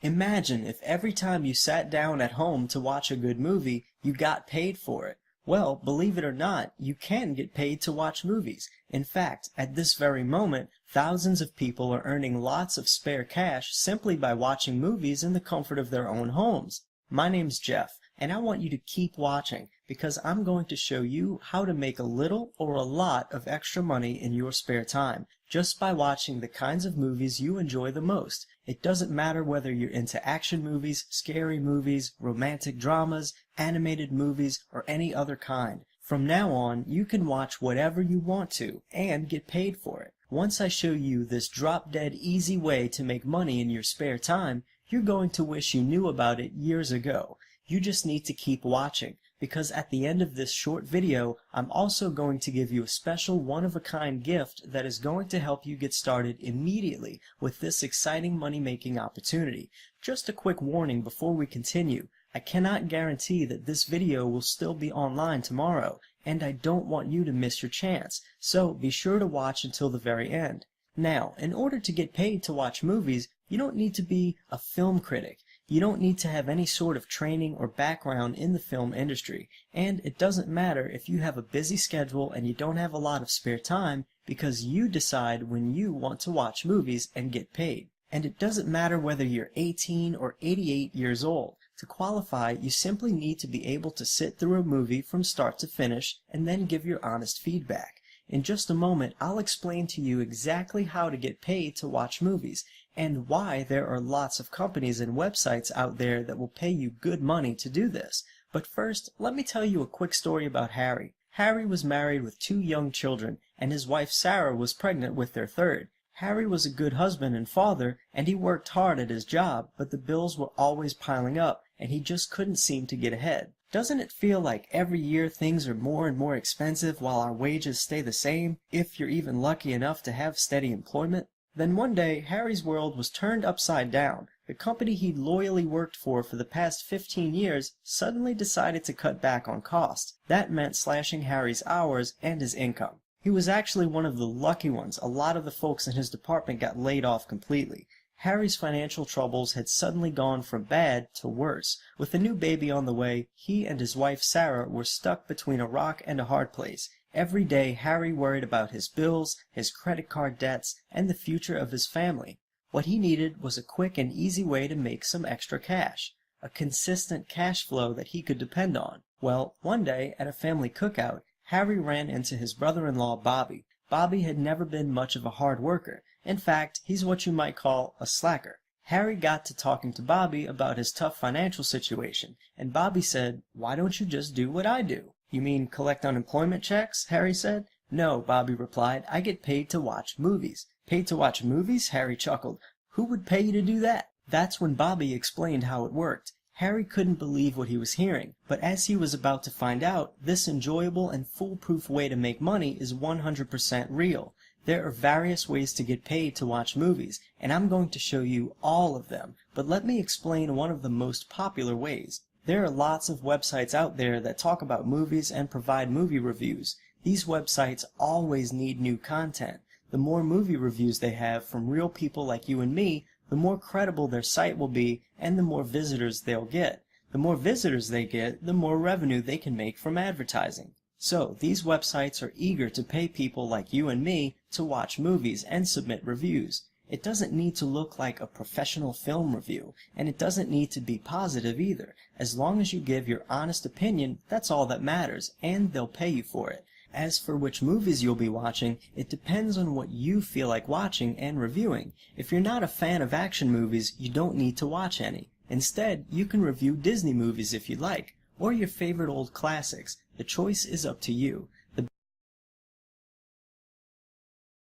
Imagine if every time you sat down at home to watch a good movie, you got paid for it. Well, believe it or not, you can get paid to watch movies. In fact, at this very moment, thousands of people are earning lots of spare cash simply by watching movies in the comfort of their own homes. My name's Jeff, and I want you to keep watching because I'm going to show you how to make a little or a lot of extra money in your spare time just by watching the kinds of movies you enjoy the most. It doesn't matter whether you're into action movies, scary movies, romantic dramas, animated movies, or any other kind. From now on, you can watch whatever you want to and get paid for it. Once I show you this drop-dead easy way to make money in your spare time, you're going to wish you knew about it years ago. You just need to keep watching, because at the end of this short video, I'm also going to give you a special one-of-a-kind gift that is going to help you get started immediately with this exciting money-making opportunity. Just a quick warning before we continue. I cannot guarantee that this video will still be online tomorrow, and I don't want you to miss your chance, so be sure to watch until the very end. Now, in order to get paid to watch movies, you don't need to be a film critic. You don't need to have any sort of training or background in the film industry, and it doesn't matter if you have a busy schedule and you don't have a lot of spare time because you decide when you want to watch movies and get paid. And it doesn't matter whether you're 18 or 88 years old. To qualify, you simply need to be able to sit through a movie from start to finish and then give your honest feedback. In just a moment, I'll explain to you exactly how to get paid to watch movies, and why there are lots of companies and websites out there that will pay you good money to do this. But first, let me tell you a quick story about Harry. Harry was married with 2 young children, and his wife Sarah was pregnant with their third. Harry was a good husband and father, and he worked hard at his job, but the bills were always piling up, and he just couldn't seem to get ahead. Doesn't it feel like every year things are more and more expensive while our wages stay the same, if you're even lucky enough to have steady employment? Then one day, Harry's world was turned upside down. The company he'd loyally worked for the past 15 years suddenly decided to cut back on costs. That meant slashing Harry's hours and his income. He was actually one of the lucky ones. A lot of the folks in his department got laid off completely. Harry's financial troubles had suddenly gone from bad to worse. With a new baby on the way, he and his wife Sarah were stuck between a rock and a hard place. Every day, Harry worried about his bills, his credit card debts, and the future of his family. What he needed was a quick and easy way to make some extra cash. A consistent cash flow that he could depend on. Well, one day, at a family cookout, Harry ran into his brother-in-law Bobby. Bobby had never been much of a hard worker. In fact, he's what you might call a slacker. Harry got to talking to Bobby about his tough financial situation, and Bobby said, "Why don't you just do what I do?" "You mean collect unemployment checks?" Harry said. "No," Bobby replied, "I get paid to watch movies." "Paid to watch movies?" Harry chuckled. "Who would pay you to do that?" That's when Bobby explained how it worked. Harry couldn't believe what he was hearing, but as he was about to find out, this enjoyable and foolproof way to make money is 100% real. There are various ways to get paid to watch movies, and I'm going to show you all of them, but let me explain one of the most popular ways. There are lots of websites out there that talk about movies and provide movie reviews. These websites always need new content. The more movie reviews they have from real people like you and me, the more credible their site will be and the more visitors they'll get. The more visitors they get, the more revenue they can make from advertising. So, these websites are eager to pay people like you and me to watch movies and submit reviews. It doesn't need to look like a professional film review, and it doesn't need to be positive either. As long as you give your honest opinion, that's all that matters, and they'll pay you for it. As for which movies you'll be watching, it depends on what you feel like watching and reviewing. If you're not a fan of action movies, you don't need to watch any. Instead, you can review Disney movies if you like, or your favorite old classics. The choice is up to you. The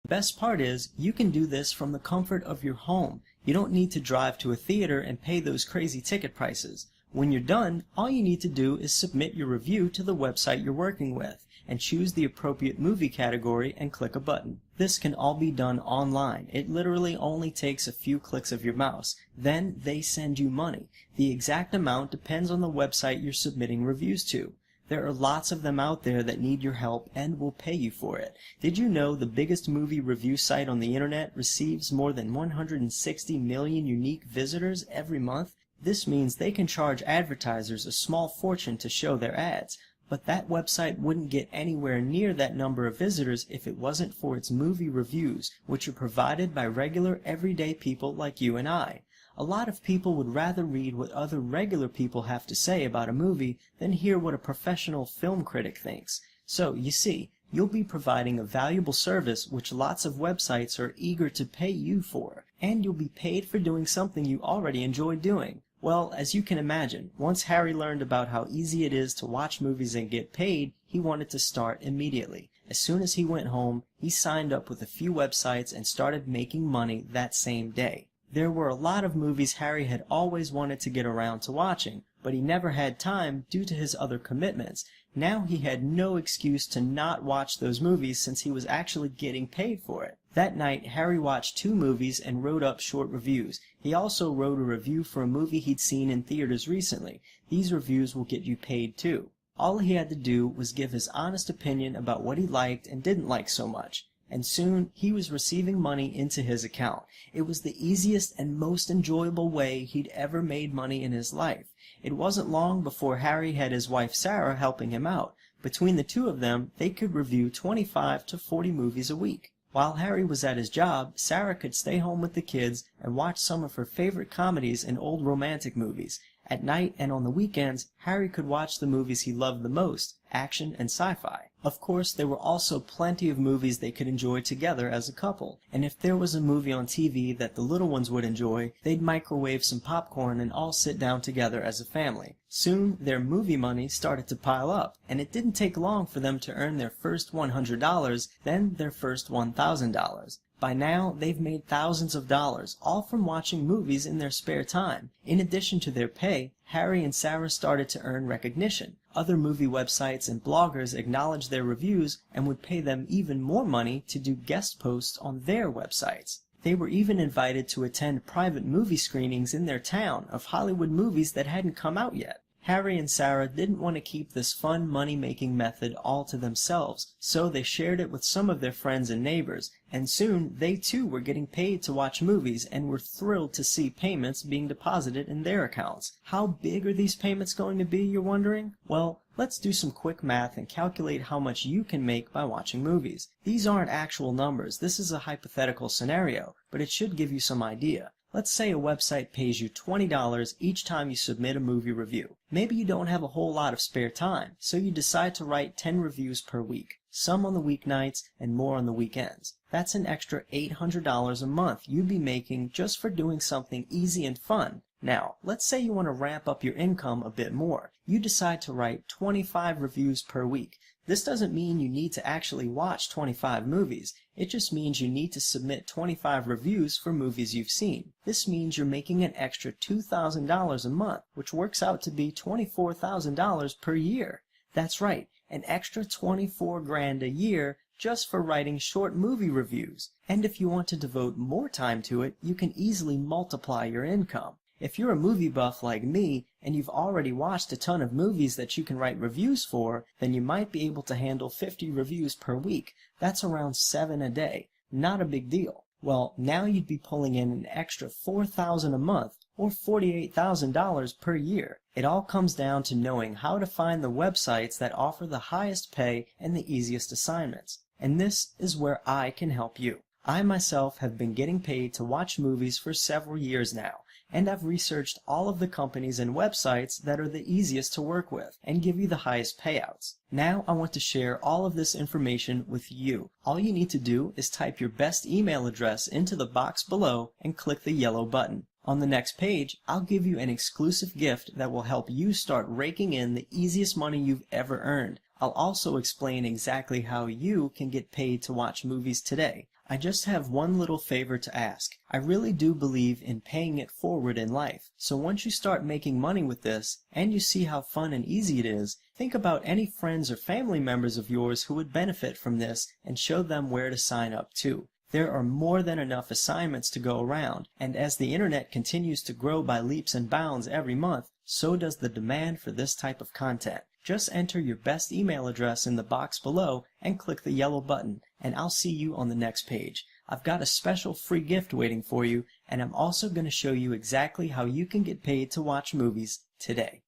best part is, you can do this from the comfort of your home. You don't need to drive to a theater and pay those crazy ticket prices. When you're done, all you need to do is submit your review to the website you're working with, and choose the appropriate movie category and click a button. This can all be done online. It literally only takes a few clicks of your mouse. Then they send you money. The exact amount depends on the website you're submitting reviews to. There are lots of them out there that need your help and will pay you for it. Did you know the biggest movie review site on the internet receives more than 160 million unique visitors every month? This means they can charge advertisers a small fortune to show their ads. But that website wouldn't get anywhere near that number of visitors if it wasn't for its movie reviews, which are provided by regular, everyday people like you and I. A lot of people would rather read what other regular people have to say about a movie than hear what a professional film critic thinks. So, you see, you'll be providing a valuable service which lots of websites are eager to pay you for, and you'll be paid for doing something you already enjoy doing. Well, as you can imagine, once Harry learned about how easy it is to watch movies and get paid, he wanted to start immediately. As soon as he went home, he signed up with a few websites and started making money that same day. There were a lot of movies Harry had always wanted to get around to watching, but he never had time due to his other commitments. Now he had no excuse to not watch those movies since he was actually getting paid for it. That night, Harry watched 2 movies and wrote up short reviews. He also wrote a review for a movie he'd seen in theaters recently. These reviews will get you paid too. All he had to do was give his honest opinion about what he liked and didn't like so much. And soon, he was receiving money into his account. It was the easiest and most enjoyable way he'd ever made money in his life. It wasn't long before Harry had his wife Sarah helping him out. Between the two of them, they could review 25 to 40 movies a week. While Harry was at his job, Sarah could stay home with the kids and watch some of her favorite comedies and old romantic movies. At night and on the weekends, Harry could watch the movies he loved the most, action and sci-fi. Of course, there were also plenty of movies they could enjoy together as a couple, and if there was a movie on TV that the little ones would enjoy, they'd microwave some popcorn and all sit down together as a family. Soon, their movie money started to pile up, and it didn't take long for them to earn their first $100, then their first $1,000. By now, they've made thousands of dollars, all from watching movies in their spare time. In addition to their pay, Harry and Sarah started to earn recognition. Other movie websites and bloggers acknowledged their reviews and would pay them even more money to do guest posts on their websites. They were even invited to attend private movie screenings in their town of Hollywood movies that hadn't come out yet. Harry and Sarah didn't want to keep this fun money-making method all to themselves, so they shared it with some of their friends and neighbors, and soon they too were getting paid to watch movies and were thrilled to see payments being deposited in their accounts. How big are these payments going to be, you're wondering? Well, let's do some quick math and calculate how much you can make by watching movies. These aren't actual numbers, this is a hypothetical scenario, but it should give you some idea. Let's say a website pays you $20 each time you submit a movie review. Maybe you don't have a whole lot of spare time, so you decide to write 10 reviews per week, some on the weeknights and more on the weekends. That's an extra $800 a month you'd be making just for doing something easy and fun. Now, let's say you want to ramp up your income a bit more. You decide to write 25 reviews per week. This doesn't mean you need to actually watch 25 movies. It just means you need to submit 25 reviews for movies you've seen. This means you're making an extra $2,000 a month, which works out to be $24,000 per year. That's right, an extra 24 grand a year just for writing short movie reviews. And if you want to devote more time to it, you can easily multiply your income. If you're a movie buff like me, and you've already watched a ton of movies that you can write reviews for, then you might be able to handle 50 reviews per week. That's around 7 a day. Not a big deal. Well, now you'd be pulling in an extra $4,000 a month, or $48,000 per year. It all comes down to knowing how to find the websites that offer the highest pay and the easiest assignments. And this is where I can help you. I myself have been getting paid to watch movies for several years now, and I've researched all of the companies and websites that are the easiest to work with and give you the highest payouts. Now I want to share all of this information with you. All you need to do is type your best email address into the box below and click the yellow button. On the next page, I'll give you an exclusive gift that will help you start raking in the easiest money you've ever earned. I'll also explain exactly how you can get paid to watch movies today. I just have one little favor to ask. I really do believe in paying it forward in life. So once you start making money with this, and you see how fun and easy it is, think about any friends or family members of yours who would benefit from this and show them where to sign up too. There are more than enough assignments to go around, and as the internet continues to grow by leaps and bounds every month, so does the demand for this type of content. Just enter your best email address in the box below and click the yellow button, and I'll see you on the next page. I've got a special free gift waiting for you, and I'm also going to show you exactly how you can get paid to watch movies today.